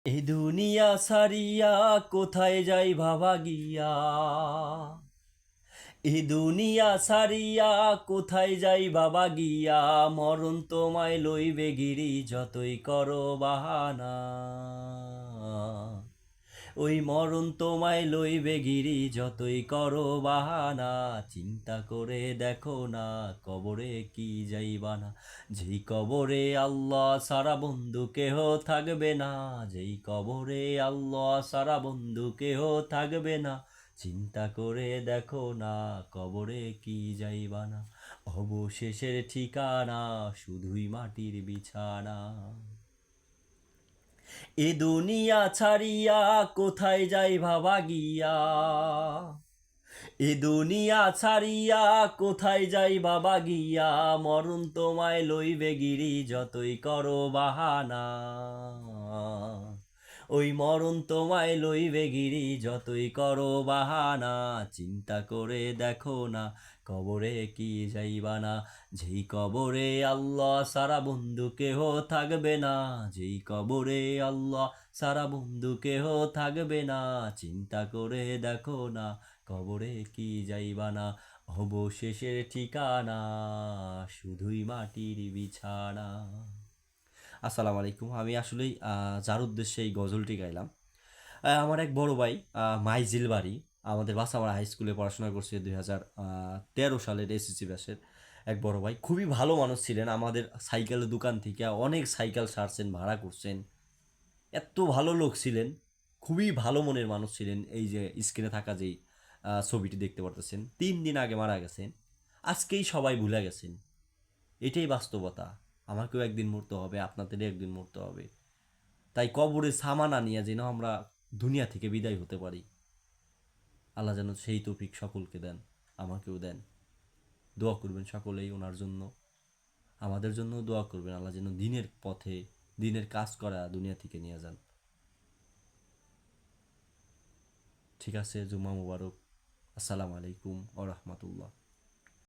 এ দুনিয়া সারিয়া কোথায় যাই ভাবা গিয়া, এ দুনিয়া সারিয়া কোথায় যাই বাবা গিয়া, মরণ তোমায় লইবে গিরি যতই করো বাহানা। ওই মরণ তোমায় লইবে গিরি যতই করো বাহানা। চিন্তা করে দেখো না কবরে কি যাইবা না, যেই কবরে আল্লাহ সারা বন্ধু কেহ থাকবে না, যেই কবরে আল্লাহ সারা বন্ধু কেহ থাকবে না। চিন্তা করে দেখো না কবরে কি যাইবা না, অবশেষের ঠিকানা শুধুই মাটির বিছানা। এ দুনিয়া ছাড়িয়া কোথায় যাই ভাবা গিয়া, এ দুনিয়া ছাড়িয়া কোথায় যাই বাবা গিয়া, মরণ তোমায় লইবে গিরি যতই করো বাহানা। ওই মরণ তোমায় লইবে গিরি যতই করো বাহানা। চিন্তা করে দেখো না কবরে কি যাইবা না, যেই কবরে আল্লাহ সারা বন্ধু কেহ থাকবে না, যেই কবরে আল্লাহ সারা বন্ধু কেহ থাকবে না। চিন্তা করে দেখো না কবরে কি যাইবা না, অবশেষের ঠিকানা শুধুই মাটির বিছানা। আসসালামু আলাইকুম। আমি আসলেই যার উদ্দেশ্যে এই গজলটি গাইলাম, আমার এক বড় ভাই, মাইজিল বাড়ি, আমাদের বাসামারা হাই স্কুলে পড়াশোনা করছে 2013 সালের এসএসসি ব্যাচের এক বড় ভাই। খুবই ভালো মানুষ ছিলেন, আমাদের সাইকেলের দোকান থেকে অনেক সাইকেল সারছেন, ভাড়া করছেন। এত ভালো লোক ছিলেন, খুবই ভালো মনের মানুষ ছিলেন। এই যে স্ক্রিনে থাকা যেই ছবিটি দেখতে পারতেছেন, 3 দিন আগে মারা গেছেন। আজকেই সবাই ভুলে গেছেন। এটাই বাস্তবতা। আমাকেও একদিন মরতে হবে, আপনাদেরও একদিন মরতে হবে। তাই কবরে সামানা নিয়ে যেন আমরা দুনিয়া থেকে বিদায় হতে পারি। আল্লাহ যেন সেই তৌফিক সকলকে দেন, আমাকেও দেন। দোয়া করবেন সকলেই ওনার জন্য, আমাদের জন্য দোয়া করবেন। আল্লাহ যেন দিনের পথে দিনের কাজ করা দুনিয়া থেকে নিয়ে যান। ঠিক আছে, জুমা মুবারক। আসসালামু আলাইকুম ওয়া রাহমাতুল্লাহ।